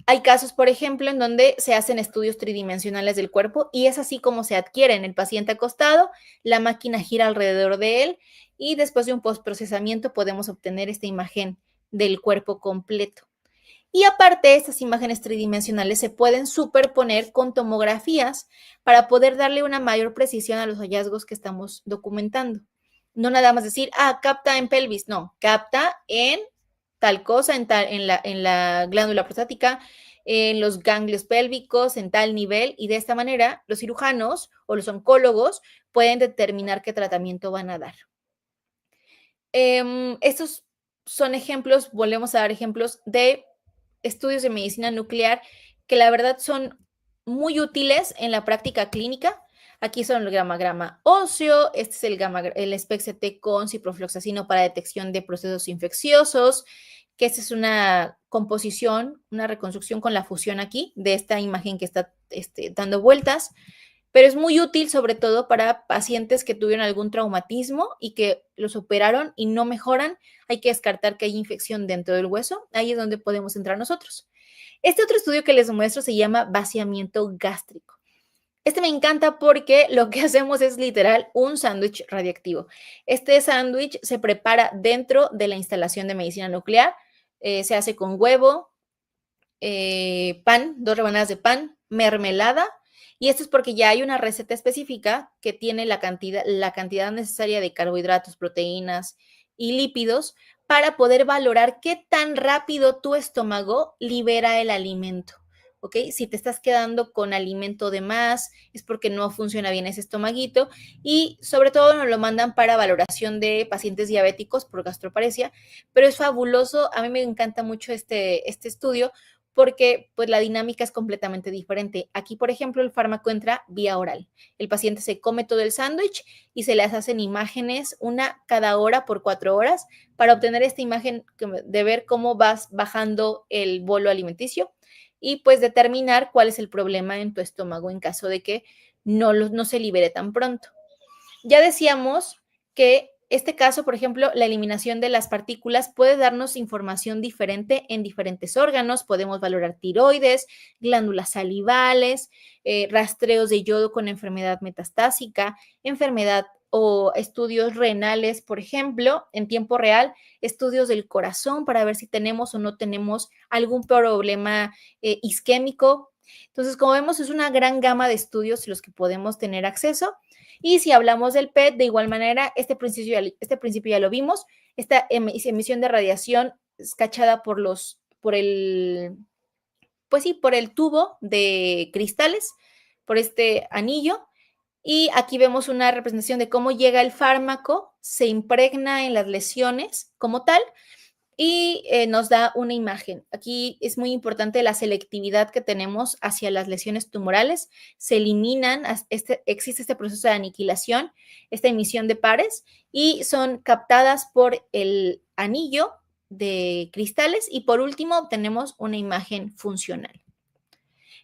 Hay casos, por ejemplo, en donde se hacen estudios tridimensionales del cuerpo y es así como se adquieren el paciente acostado, la máquina gira alrededor de él y después de un postprocesamiento podemos obtener esta imagen del cuerpo completo. Y aparte, estas imágenes tridimensionales se pueden superponer con tomografías para poder darle una mayor precisión a los hallazgos que estamos documentando. No nada más decir, capta en pelvis, no, capta en tal cosa, en la glándula prostática, en los ganglios pélvicos, en tal nivel, y de esta manera los cirujanos o los oncólogos pueden determinar qué tratamiento van a dar. Estos son ejemplos, volvemos a dar ejemplos de estudios de medicina nuclear que la verdad son muy útiles en la práctica clínica. Aquí son el gamagrama óseo, este es el SPECT-CT con ciprofloxacino para detección de procesos infecciosos, que esta es una composición, una reconstrucción con la fusión aquí de esta imagen que está dando vueltas, pero es muy útil sobre todo para pacientes que tuvieron algún traumatismo y que los operaron y no mejoran. Hay que descartar que hay infección dentro del hueso, ahí es donde podemos entrar nosotros. Este otro estudio que les muestro se llama vaciamiento gástrico. Este me encanta porque lo que hacemos es literal un sándwich radiactivo. Este sándwich se prepara dentro de la instalación de medicina nuclear. Se hace con huevo, pan, 2 rebanadas de pan, mermelada, y esto es porque ya hay una receta específica que tiene la cantidad necesaria de carbohidratos, proteínas y lípidos para poder valorar qué tan rápido tu estómago libera el alimento. ¿Ok? Si te estás quedando con alimento de más, es porque no funciona bien ese estomaguito y sobre todo nos lo mandan para valoración de pacientes diabéticos por gastroparesia, pero es fabuloso, a mí me encanta mucho este estudio porque pues la dinámica es completamente diferente. Aquí, por ejemplo, el fármaco entra vía oral. El paciente se come todo el sándwich y se les hacen imágenes, una cada hora por 4 horas, para obtener esta imagen de ver cómo vas bajando el bolo alimenticio y pues determinar cuál es el problema en tu estómago en caso de que no se libere tan pronto. Ya decíamos que este caso, por ejemplo, la eliminación de las partículas puede darnos información diferente en diferentes órganos. Podemos valorar tiroides, glándulas salivales, rastreos de yodo con enfermedad metastásica, enfermedad o estudios renales, por ejemplo, en tiempo real, estudios del corazón para ver si tenemos o no tenemos algún problema isquémico, Entonces, como vemos, es una gran gama de estudios los que podemos tener acceso. Y si hablamos del PET, de igual manera, este principio ya lo vimos, esta emisión de radiación es cachada pues sí, por el tubo de cristales, por este anillo. Y aquí vemos una representación de cómo llega el fármaco, se impregna en las lesiones como tal y nos da una imagen. Aquí es muy importante la selectividad que tenemos hacia las lesiones tumorales. Se eliminan, existe este proceso de aniquilación, esta emisión de pares, y son captadas por el anillo de cristales y por último obtenemos una imagen funcional.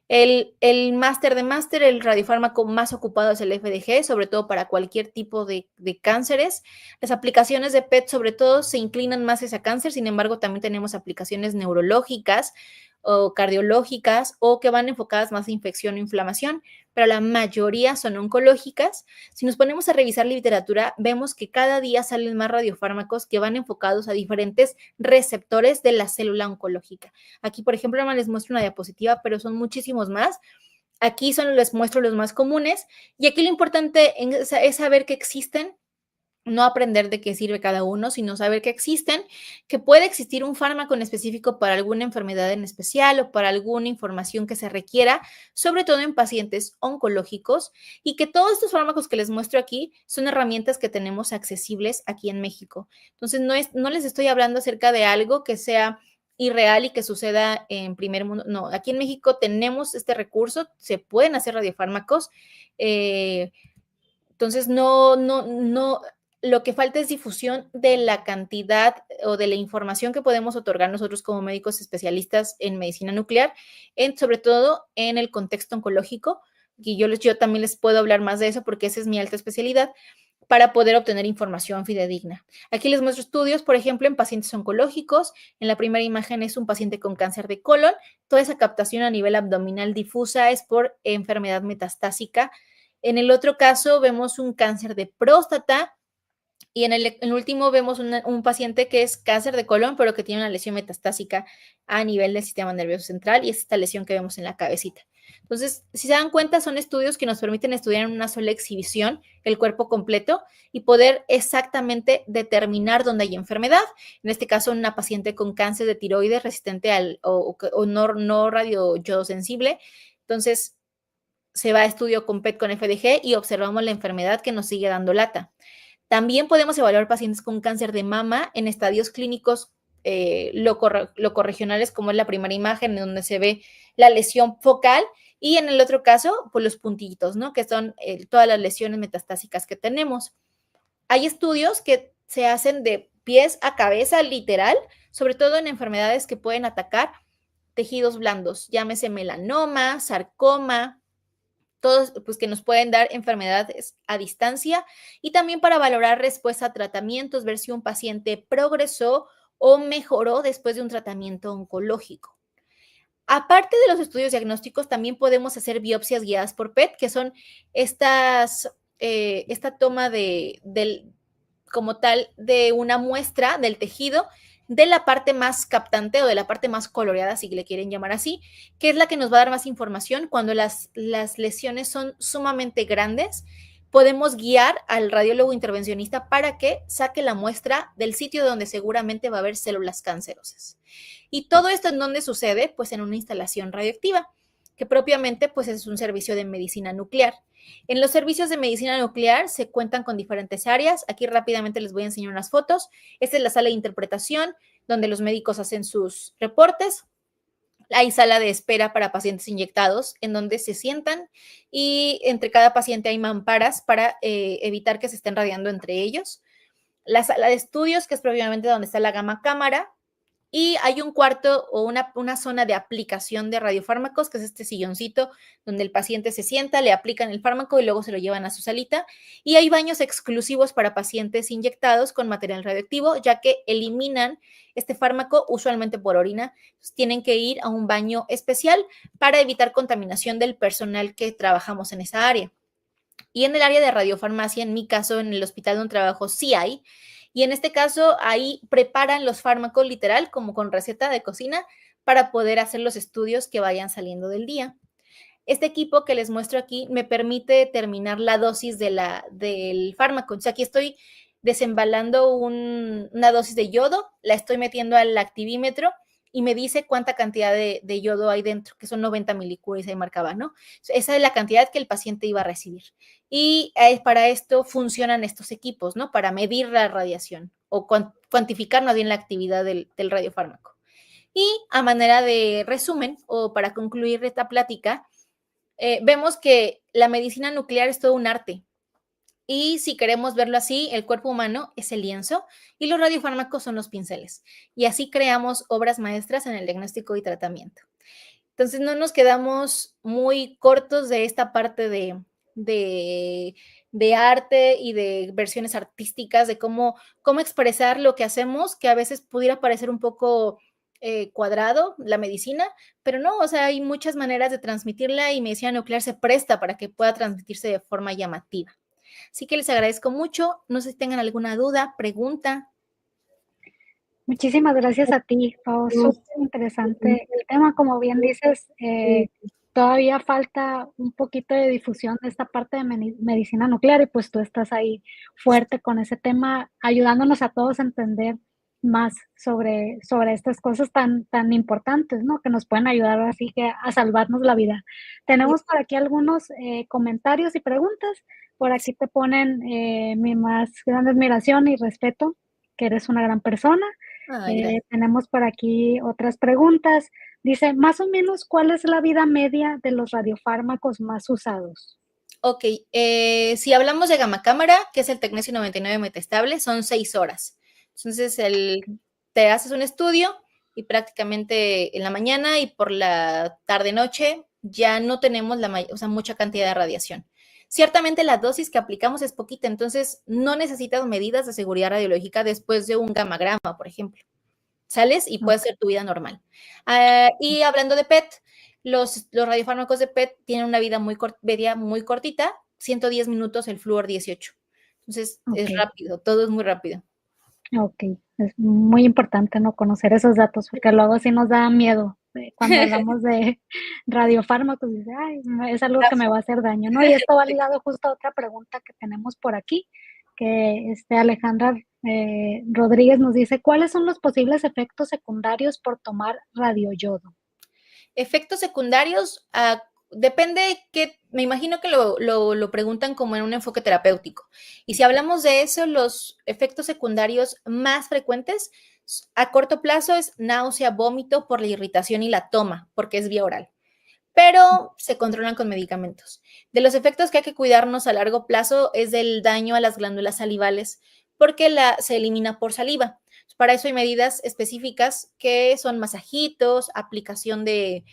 El máster de máster, el radiofármaco más ocupado es el FDG, sobre todo para cualquier tipo de cánceres. Las aplicaciones de PET, sobre todo, se inclinan más hacia cáncer, sin embargo, también tenemos aplicaciones neurológicas o cardiológicas o que van enfocadas más a infección o inflamación, pero la mayoría son oncológicas. Si nos ponemos a revisar la literatura, vemos que cada día salen más radiofármacos que van enfocados a diferentes receptores de la célula oncológica. Aquí, por ejemplo, les muestro una diapositiva, pero son muchísimos más. Aquí les muestro los más comunes y aquí lo importante es saber que existen, no aprender de qué sirve cada uno, sino saber que existen, que puede existir un fármaco en específico para alguna enfermedad en especial o para alguna información que se requiera, sobre todo en pacientes oncológicos, y que todos estos fármacos que les muestro aquí son herramientas que tenemos accesibles aquí en México. Entonces, no les estoy hablando acerca de algo que sea irreal y que suceda en primer mundo. No, aquí en México tenemos este recurso, se pueden hacer radiofármacos. Entonces, lo que falta es difusión de la cantidad o de la información que podemos otorgar nosotros como médicos especialistas en medicina nuclear, sobre todo en el contexto oncológico, y yo también les puedo hablar más de eso porque esa es mi alta especialidad, para poder obtener información fidedigna. Aquí les muestro estudios, por ejemplo, en pacientes oncológicos. En la primera imagen es un paciente con cáncer de colon. Toda esa captación a nivel abdominal difusa es por enfermedad metastásica. En el otro caso vemos un cáncer de próstata y en el último vemos un paciente que es cáncer de colon, pero que tiene una lesión metastásica a nivel del sistema nervioso central y es esta lesión que vemos en la cabecita. Entonces, si se dan cuenta, son estudios que nos permiten estudiar en una sola exhibición el cuerpo completo y poder exactamente determinar dónde hay enfermedad. En este caso, una paciente con cáncer de tiroides resistente o no radioyodosensible. Entonces, se va a estudio con PET con FDG y observamos la enfermedad que nos sigue dando lata. También podemos evaluar pacientes con cáncer de mama en estadios clínicos locorregionales, como es la primera imagen, en donde se ve la lesión focal, y en el otro caso, pues los puntitos, ¿no? Que son todas las lesiones metastásicas que tenemos. Hay estudios que se hacen de pies a cabeza, literal, sobre todo en enfermedades que pueden atacar tejidos blandos, llámese melanoma, sarcoma, todos pues, que nos pueden dar enfermedades a distancia y también para valorar respuesta a tratamientos, ver si un paciente progresó o mejoró después de un tratamiento oncológico. Aparte de los estudios diagnósticos, también podemos hacer biopsias guiadas por PET, que son esta toma como tal de una muestra del tejido de la parte más captante o de la parte más coloreada, si le quieren llamar así, que es la que nos va a dar más información cuando las lesiones son sumamente grandes. Podemos guiar al radiólogo intervencionista para que saque la muestra del sitio donde seguramente va a haber células cancerosas. Y todo esto en dónde sucede, pues en una instalación radioactiva, que propiamente pues es un servicio de medicina nuclear. En los servicios de medicina nuclear se cuentan con diferentes áreas. Aquí rápidamente les voy a enseñar unas fotos. Esta es la sala de interpretación, donde los médicos hacen sus reportes. Hay sala de espera para pacientes inyectados, en donde se sientan y entre cada paciente hay mamparas para evitar que se estén radiando entre ellos. La sala de estudios, que es propiamente donde está la gamma cámara, y hay un cuarto o una zona de aplicación de radiofármacos, que es este silloncito donde el paciente se sienta, le aplican el fármaco y luego se lo llevan a su salita. Y hay baños exclusivos para pacientes inyectados con material radioactivo, ya que eliminan este fármaco usualmente por orina. Entonces, tienen que ir a un baño especial para evitar contaminación del personal que trabajamos en esa área. Y en el área de radiofarmacia, en mi caso, en el hospital donde trabajo, sí hay. Y en este caso, ahí preparan los fármacos literal, como con receta de cocina, para poder hacer los estudios que vayan saliendo del día. Este equipo que les muestro aquí me permite determinar la dosis del fármaco. Entonces, aquí estoy desembalando una dosis de yodo, la estoy metiendo al activímetro y me dice cuánta cantidad de yodo hay dentro, que son 90 milicuries, ahí marcaba, ¿no? Esa es la cantidad que el paciente iba a recibir. Y para esto funcionan estos equipos, ¿no? Para medir la radiación o cuantificar más bien la actividad del radiofármaco. Y a manera de resumen, o para concluir esta plática, vemos que la medicina nuclear es todo un arte. Y si queremos verlo así, el cuerpo humano es el lienzo y los radiofármacos son los pinceles. Y así creamos obras maestras en el diagnóstico y tratamiento. Entonces no nos quedamos muy cortos de esta parte de, de arte y de versiones artísticas, de cómo expresar lo que hacemos, que a veces pudiera parecer un poco cuadrado, la medicina, pero no, o sea, hay muchas maneras de transmitirla y medicina nuclear se presta para que pueda transmitirse de forma llamativa. Así que les agradezco mucho. No sé si tengan alguna duda, pregunta. Muchísimas gracias a ti, Pau, súper interesante el tema, como bien dices, todavía falta un poquito de difusión de esta parte de medicina nuclear y pues tú estás ahí fuerte con ese tema, ayudándonos a todos a entender más sobre estas cosas tan importantes, ¿no? Que nos pueden ayudar así que a salvarnos la vida. Tenemos por aquí algunos comentarios y preguntas. Por aquí te ponen mi más grande admiración y respeto, que eres una gran persona. Ay, gracias. Tenemos por aquí otras preguntas. Dice, más o menos, ¿cuál es la vida media de los radiofármacos más usados? Ok, si hablamos de gamma cámara, que es el tecnesio 99 metestable, son 6 horas. Entonces, te haces un estudio y prácticamente en la mañana y por la tarde-noche ya no tenemos mucha cantidad de radiación. Ciertamente la dosis que aplicamos es poquita, entonces no necesitas medidas de seguridad radiológica después de un gamagrama, por ejemplo. Sales y puedes hacer tu vida normal. Y hablando de PET, los radiofármacos de PET tienen una vida muy cortita, 110 minutos el flúor 18. Entonces, es Ok, rápido, todo es muy rápido. ok. Es muy importante, ¿no? Conocer esos datos, porque luego sí nos da miedo cuando hablamos de radiofármacos, dice, ay, es algo que me va a hacer daño, ¿no? Y esto va ligado justo a otra pregunta que tenemos por aquí, que Alejandra Rodríguez nos dice, ¿cuáles son los posibles efectos secundarios por tomar radioyodo? Efectos secundarios, depende que, me imagino que lo preguntan como en un enfoque terapéutico. Y si hablamos de eso, los efectos secundarios más frecuentes a corto plazo es náusea, vómito por la irritación y la toma, porque es vía oral, pero se controlan con medicamentos. De los efectos que hay que cuidarnos a largo plazo es del daño a las glándulas salivales, porque se elimina por saliva. Para eso hay medidas específicas que son masajitos, aplicación de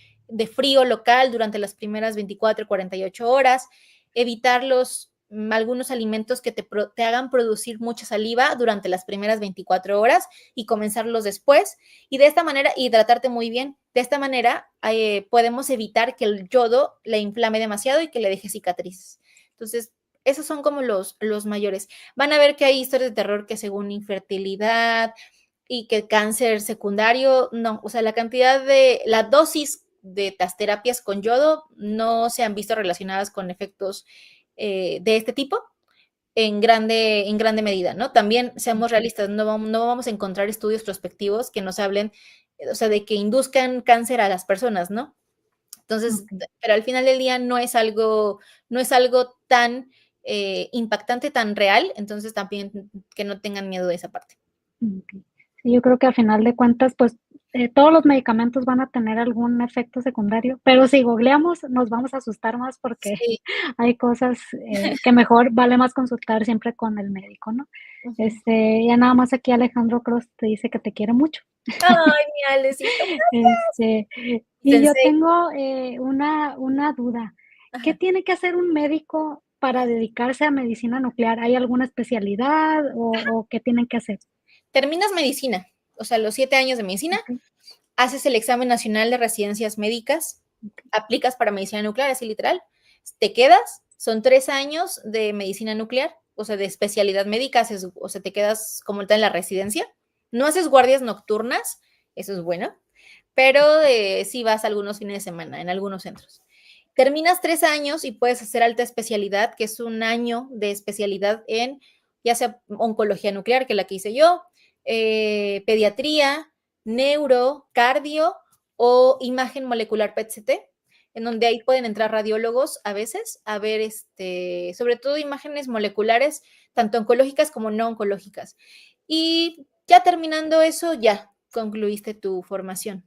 frío local durante las primeras 24 y 48 horas, evitar algunos alimentos que te hagan producir mucha saliva durante las primeras 24 horas y comenzarlos después. Y de esta manera, hidratarte muy bien. De esta manera podemos evitar que el yodo le inflame demasiado y que le deje cicatrices. Entonces, esos son como los mayores. Van a ver que hay historias de terror que según infertilidad y que cáncer secundario, no, o sea, la dosis de las terapias con yodo no se han visto relacionadas con efectos de este tipo en grande medida, ¿no? También seamos realistas, no vamos a encontrar estudios prospectivos que nos hablen, o sea, de que induzcan cáncer a las personas, ¿no? Entonces, Okay, pero al final del día no es algo tan impactante, tan real, entonces también que no tengan miedo de esa parte. okey. Sí, yo creo que a final de cuentas, pues, todos los medicamentos van a tener algún efecto secundario, pero si googleamos nos vamos a asustar más porque Sí. hay cosas, que mejor vale más consultar siempre con el médico, ¿no? Ujú. Ya nada más aquí Alejandro Cross te dice que te quiere mucho. Ay, mi Alecito. Este, y yo Sensei. tengo, una duda, ¿qué Ajá. tiene que hacer un médico para dedicarse a medicina nuclear? ¿Hay alguna especialidad o qué tienen que hacer? Terminas medicina, o sea, los 7 años de medicina, Okey, haces el examen nacional de residencias médicas, okey, aplicas para medicina nuclear, así literal, te quedas, son 3 años de medicina nuclear, o sea, de especialidad médica, o sea, te quedas como tal en la residencia, no haces guardias nocturnas, eso es bueno, pero sí vas algunos fines de semana en algunos centros. Terminas 3 años y puedes hacer alta especialidad, que es un año de especialidad en ya sea oncología nuclear, que es la que hice yo, pediatría, neuro, cardio o imagen molecular PET-CT, en donde ahí pueden entrar radiólogos a veces a ver, sobre todo imágenes moleculares, tanto oncológicas como no oncológicas. Y ya terminando eso, ya concluiste tu formación.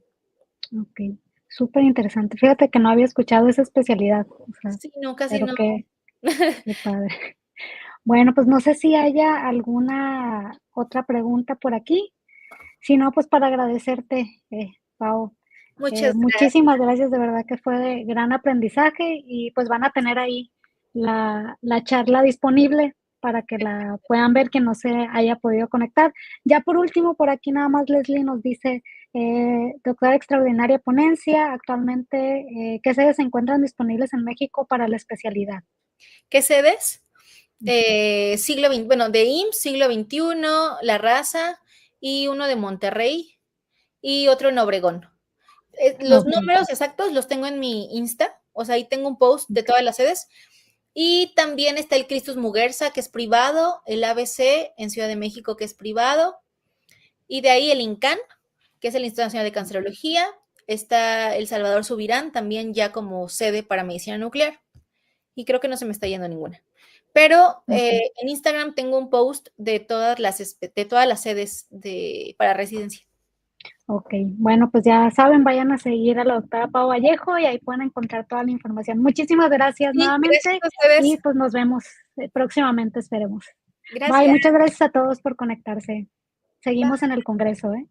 Ok, súper interesante. Fíjate que no había escuchado esa especialidad, o sea, Sí, no, casi pero no. qué padre. Bueno, pues no sé si haya alguna otra pregunta por aquí. Si no, pues para agradecerte, Pau. Muchas gracias. Muchísimas gracias, de verdad que fue de gran aprendizaje y pues van a tener ahí la charla disponible para que la puedan ver quien no se haya podido conectar. Ya por último, por aquí nada más Leslie nos dice, doctora extraordinaria ponencia, actualmente, ¿qué sedes se encuentran disponibles en México para la especialidad? ¿Qué sedes? Ujú. Siglo XX, bueno, de IMSS, siglo XXI, La Raza y uno de Monterrey y otro en Obregón. Los Ok, números exactos los tengo en mi Insta, o sea, ahí tengo un post de todas las sedes. Y también está el Christus Muguerza, que es privado, el ABC en Ciudad de México, que es privado, y de ahí el INCAN, que es el Instituto Nacional de Cancerología, está el Salvador Subirán, también ya como sede para medicina nuclear, y creo que no se me está yendo ninguna. Pero ok. en Instagram tengo un post de de todas las sedes para residencia. Ok, bueno, pues ya saben, vayan a seguir a la doctora Pau Vallejo y ahí pueden encontrar toda la información. Muchísimas gracias Sí, gracias nuevamente a ustedes. y pues nos vemos próximamente, esperemos. Bye, Gracias. muchas gracias a todos por conectarse. Bye. Seguimos en el congreso, ¿eh?